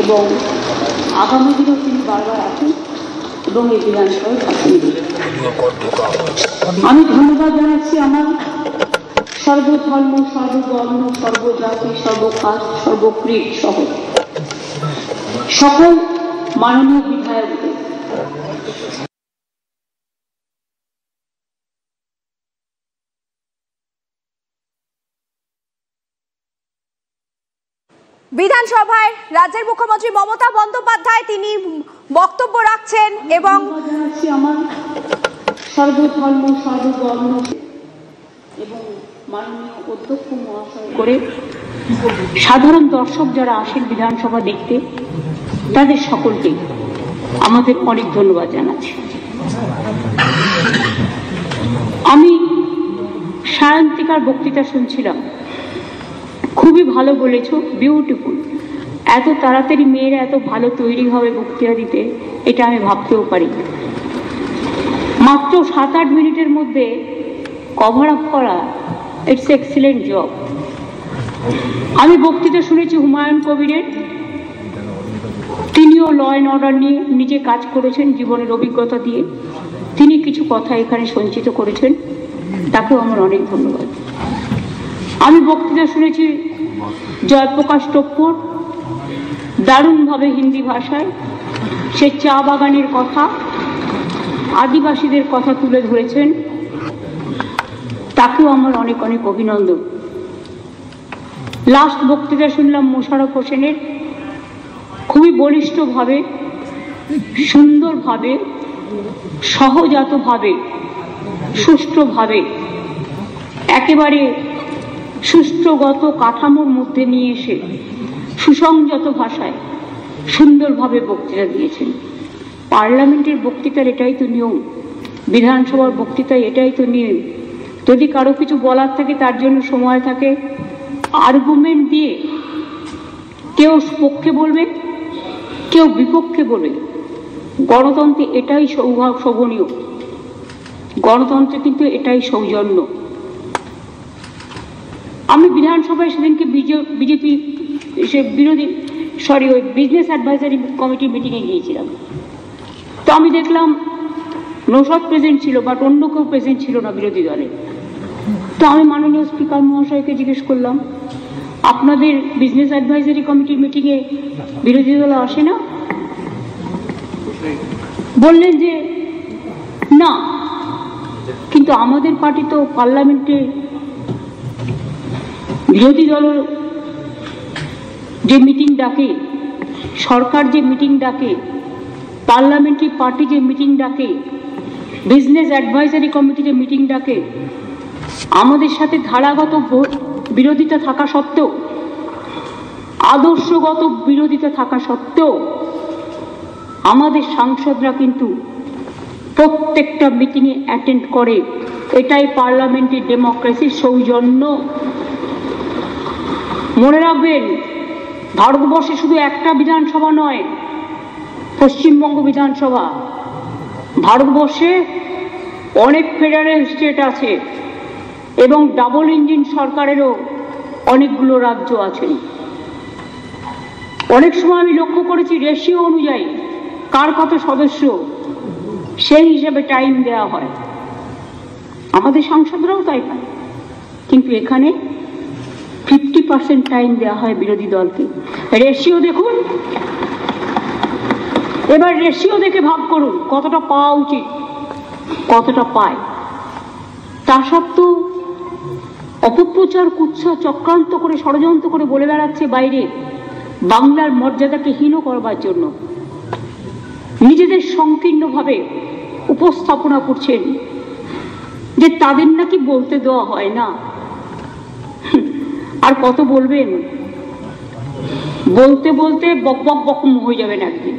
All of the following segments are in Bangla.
এবং আগামী দিনেও তিনি বারবার আসুন এবং এই বিধানসভায় থাকুন। আমি ধন্যবাদ জানাচ্ছি আমার সর্বধর্ম, সর্ববর্ণ, সর্বজাতি, সর্বকাস্ট, সর্বক্রীড় সহ সকল মাননীয় বিধায়কদের। বিধানসভায় রাজ্যের মুখ্যমন্ত্রী মমতা বন্দ্যোপাধ্যায় তিনি বক্তব্য রাখছেন এবং জানাচ্ছি আমার সর্বধর্ম, সর্ববর্ণ এবং মাননীয় অধ্যক্ষ মহাশয় করে সাধারণ দর্শক যারা আসেন বিধানসভা দেখতে তাদের সকলকে আমাদের অনেক ধন্যবাদ জানাচ্ছি। আমি সায়ন্তিকার বক্তৃতা শুনছিলাম, খুবই ভালো বলেছ, বিউটিফুল। এত তাড়াতাড়ি মেয়েরা এত ভালো তৈরি হবে বক্তৃতা দিতে, এটা আমি ভাবতেও পারি। মাত্র 7-8 মিনিটের মধ্যে কভার আপ করা, ইটস এক্সিলেন্ট জব। আমি বক্তৃতা শুনেছি হুমায়ুন কবিরের, তিনিও ল অ্যান্ড অর্ডার নিয়ে নিজে কাজ করেছেন জীবনের অভিজ্ঞতা দিয়ে, তিনি কিছু কথা এখানে সঞ্চিত করেছেন, তাকেও আমার অনেক ধন্যবাদ। আমি বক্তৃতা শুনেছি জয়প্রকাশ টপ্পর, দারুণভাবে হিন্দি ভাষায় সে চা বাগানের কথা, আদিবাসীদের কথা তুলে ধরেছেন, তাকেও আমার অনেক অনেক অভিনন্দন। লাস্ট বক্তৃতা শুনলাম মোশাররফ হোসেনের, খুবই বলিষ্ঠভাবে, সুন্দরভাবে, সহজাতভাবে, সুষ্ঠুভাবে, একেবারে সুষ্ঠুগত কাঠামোর মধ্যে নিয়ে এসে সুসংযত ভাষায় সুন্দরভাবে বক্তৃতা দিয়েছেন। পার্লামেন্টের বক্তৃতার এটাই তো নিয়ম, বিধানসভার বক্তৃতায় এটাই তো নিয়ম। যদি কারো কিছু বলার থাকে তার জন্য সময় থাকে, আর্গুমেন্ট দিয়ে কেউ পক্ষে বলবে, কেউ বিপক্ষে বলবে। গণতন্ত্রে এটাই শোভনীয়, গণতন্ত্রে কিন্তু এটাই সৌজন্য। আমি বিধানসভায় সেদিনকে বিজেপি ওই বিজনেস অ্যাডভাইজারি কমিটির মিটিংয়ে গিয়েছিলাম। তো আমি দেখলাম নৌশাদ প্রেজেন্ট ছিল, বাট অন্য কেউ প্রেজেন্ট ছিল না বিরোধী দলে। তো আমি মাননীয় স্পিকার মহাশয়কে জিজ্ঞেস করলাম, আপনাদের বিজনেস অ্যাডভাইজারি কমিটির মিটিংয়ে বিরোধী দল আসে না? বললেন যে না, কিন্তু আমাদের পার্টি তো পার্লামেন্টে বিরোধী দলের যে মিটিং ডাকে, সরকার যে মিটিং ডাকে, পার্লামেন্টারি পার্টি যে মিটিং ডাকে, বিজনেস অ্যাডভাইজারি কমিটি যে মিটিং ডাকে, আমাদের সাথে ধারাগত বিরোধিতা থাকা সত্ত্বেও, আদর্শগত বিরোধিতা থাকা সত্ত্বেও আমাদের সাংসদরা কিন্তু প্রত্যেকটা মিটিংয়ে অ্যাটেন্ড করে। এটাই পার্লামেন্টারি ডেমোক্রেসির সৌজন্য। মনে রাখবেন, ভারতবর্ষে শুধু একটা বিধানসভা নয়, পশ্চিমবঙ্গ বিধানসভা। ভারতবর্ষে অনেক ফেডারেল স্টেট আছে এবং ডাবল ইঞ্জিন সরকারেরও অনেকগুলো রাজ্য আছে। অনেক সময় আমি লক্ষ্য করেছি রেশিও অনুযায়ী কার কত সদস্য, সেই হিসাবে টাইম দেওয়া হয়। আমাদের সাংসদরাও তাই পায়, কিন্তু এখানে 50% টাইম দেওয়া হয় বিরোধী দলকে। রেশিও দেখুন, এবার রেশিও দেখে ভাগ করুন কতটা পাওয়া উচিত, কতটা পায়। তা সত্ত্বেও অপপ্রচার, কুৎসা, চক্রান্ত করে, ষড়যন্ত্র করে বলে বেড়াচ্ছে বাইরে বাংলার মর্যাদাকে হীন করবার জন্য। নিজেদের সংকীর্ণভাবে উপস্থাপনা করছেন যে তাদের নাকি বলতে দেওয়া হয় না। আর কত বলবেন? বলতে বলতে বক বক বকম হয়ে যাবেন একদিন।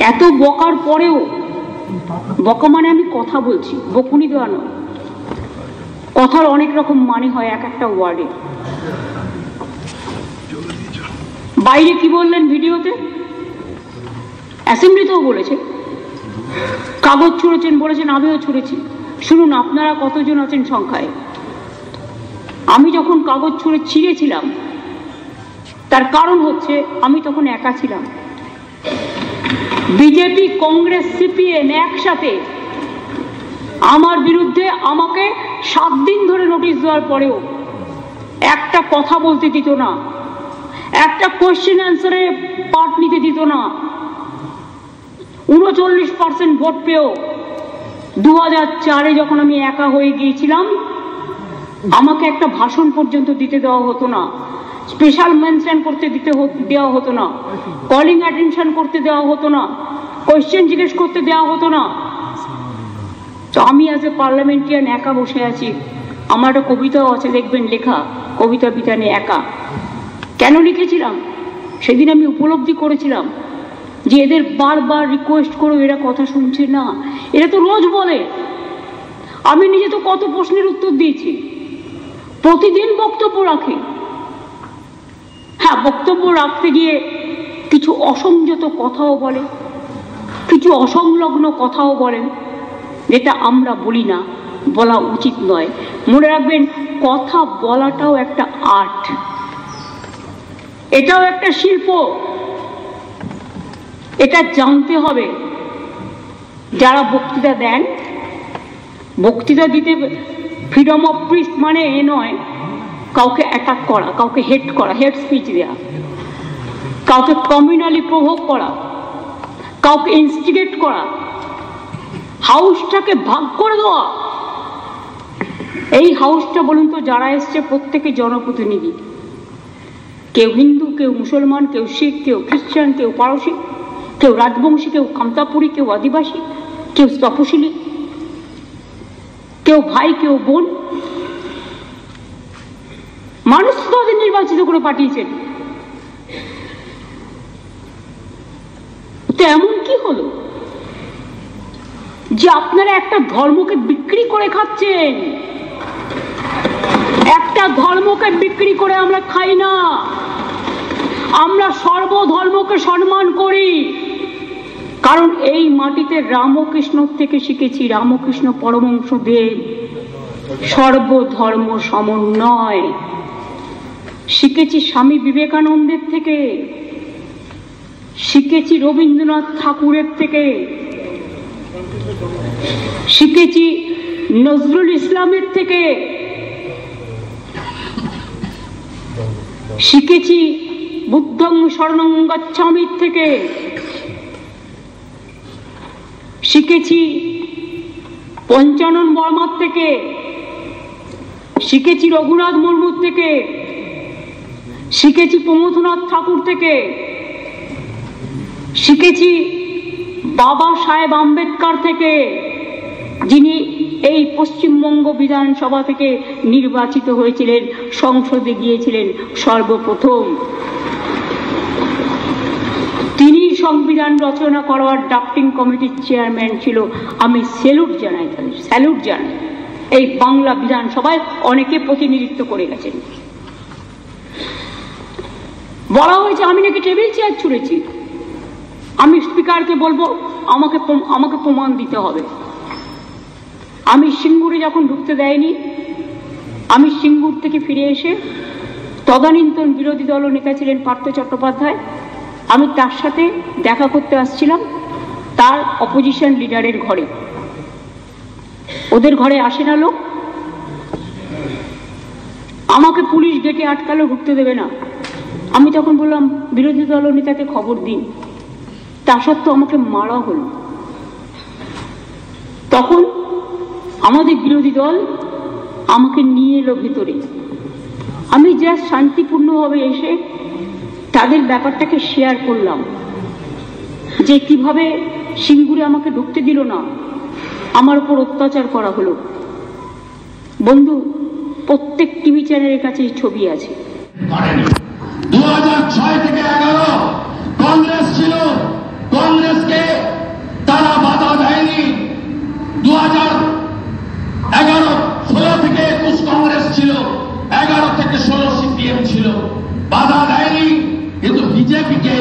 এত বকার পরেও, বকা মানে আমি কথা বলছি, বকুনি দেওয়া নয়, কথার অনেক রকম মানে হয় এক একটা ওয়ার্ডে। বাইরে কি বললেন ভিডিওতে, অ্যাসেম্বলিতেও বলেছে, কাগজ ছুঁড়েছেন বলেছেন, আমিও ছুঁড়েছি। শুনুন আপনারা কতজন আছেন সংখ্যায়। আমি যখন কাগজ ছুঁড়ে ছিঁড়েছিলাম তার কারণ হচ্ছে আমি তখন একা ছিলাম। বিজেপি, কংগ্রেস, সিপিএম একসাথে আমার বিরুদ্ধে আমাকে 7 দিন ধরে নোটিশ দেওয়ার পরেও একটা কথা বলতে দিত না, একটা কোয়েশ্চেন অ্যান্সারে পার্ট নিতে দিত না। 39% ভোট পেয়েও 2004-এ যখন আমি একা হয়ে গিয়েছিলাম আমাকে একটা ভাষণ পর্যন্ত দিতে দেওয়া হতো না, স্পেশাল মেনশন করতে দেওয়া হতো না, কলিং অ্যাটেনশন করতে দেওয়া হতো না, কোয়েশ্চেন জিজ্ঞেস করতে দেওয়া হতো না। তো আমি অ্যাজ এ পার্লামেন্টারিয়ান একা বসে আছি। আমার একটা কবিতাও আছে, দেখবেন লেখা, কবিতা বিতানে একা। কেন লিখেছিলাম? সেদিন আমি উপলব্ধি করেছিলাম যে এদের বারবার রিকোয়েস্ট করেও এরা কথা শুনছে না। এরা তো রোজ বলে, আমি নিজে তো কত প্রশ্নের উত্তর দিয়েছি, প্রতিদিন বক্তব্য রাখে। হ্যাঁ, বক্তব্য রাখতে গিয়ে কিছু অসংযত কথাও বলে, কিছু অসংলগ্ন কথাও বলেন, যেটা আমরা বলি না, বলা উচিত নয়। মনে রাখবেন, কথা বলাটাও একটা আর্ট, এটাও একটা শিল্প, এটা জানতে হবে। যারা বক্তৃতা দেন, বক্তৃতা দিতে ফ্রিডম অফ স্পিচ মানে এ নয় কাউকে অ্যাটাক করা, কাউকে হেট করা, হেট স্পিচ দেওয়া, কাউকে কমিউনালি প্রভোগ করা, কাউকে ইনস্টিগেট করা, হাউসটাকে ভাগ করে দেওয়া। এই হাউসটা বলুন তো, যারা এসছে প্রত্যেকে জনপ্রতিনিধি, কেউ হিন্দু, কেউ মুসলমান, কেউ শিখ, কেউ খ্রিস্টান, কেউ পারসি, কেউ রাজবংশী, কেউ কামতাপুরী, কেউ আদিবাসী, কেউ তপশিলি, কেউ ভাই, কেউ বোন। মানুষ তো তাদের নির্বাচিত করে পাঠিয়েছেন। তো এমন কি হলো যে আপনারা একটা ধর্মকে বিক্রি করে খাচ্ছেন? একটা ধর্মকে বিক্রি করে আমরা খাই না, আমরা সর্বধর্মকে সম্মান করি। কারণ এই মাটিতে রামকৃষ্ণ থেকে শিখেছি, রামকৃষ্ণ পরমহংসদেব সর্বধর্ম সমন্বয়। শিখেছি স্বামী বিবেকানন্দের থেকে, শিখেছি রবীন্দ্রনাথ ঠাকুরের থেকে, শিখেছি নজরুল ইসলামের থেকে, শিখেছি বুদ্ধং শরণং গচ্ছামির থেকে, শিখেছি পঞ্চানন বর্মার থেকে, শিখেছি রঘুনাথ মুর্মুর থেকে, শিখেছি প্রমথনাথ ঠাকুর থেকে, শিখেছি বাবা সাহেব আম্বেদকর থেকে, যিনি এই পশ্চিমবঙ্গ বিধানসভা থেকে নির্বাচিত হয়েছিলেন, সংসদে গিয়েছিলেন সর্বপ্রথম। তিনি সংবিধান রচনা করার ড্রাফটিং কমিটির চেয়ারম্যান ছিল। আমি স্যালুট জানাই তাদের, স্যালুট জানাই। এই বাংলা বিধানসভায় অনেকে প্রতিনিধিত্ব করে গেছেন। বলা হয়েছে আমি নাকি টেবিল চেয়ার ছুঁড়েছি। আমি স্পিকারকে বলবো আমাকে প্রমাণ দিতে হবে। আমি সিঙ্গুরে যখন ঢুকতে দেয়নি, আমি সিঙ্গুর থেকে ফিরে এসে তদানীন্তন বিরোধী দল নেতা ছিলেন পার্থ চট্টোপাধ্যায়, আমি তার সাথে দেখা করতে আসছিলাম তার অপোজিশন লিডারের ঘরে। ওদের ঘরে আসে না লোক, আমাকে পুলিশ গেটে আটকালো, ঢুকতে দেবে না। আমি তখন বললাম বিরোধী দল নেতাকে খবর দিন। তা সত্ত্বেও আমাকে মারা হলো। তখন আমাদের বিরোধী দল আমাকে নিয়ে এলো ভেতরে। আমি জাস্ট শান্তিপূর্ণভাবে এসে তাদের ব্যাপারটাকে শেয়ার করলাম যে কিভাবে সিঙ্গুরে আমাকে ঢুকতে দিল না, আমার উপর অত্যাচার করা হলো। বন্ধু, প্রত্যেক টিভি চ্যানেলের কাছে এই ছবি আছে। 2006 থেকে 11 কংগ্রেস ছিল, কংগ্রেসকে তারা বাধা দেয়নি। 2011-16 থেকে 21 কংগ্রেস ছিল, 11 থেকে 16 সিপিএম ছিল, বাধা দেয়নি। কিন্তু বিজেপিকে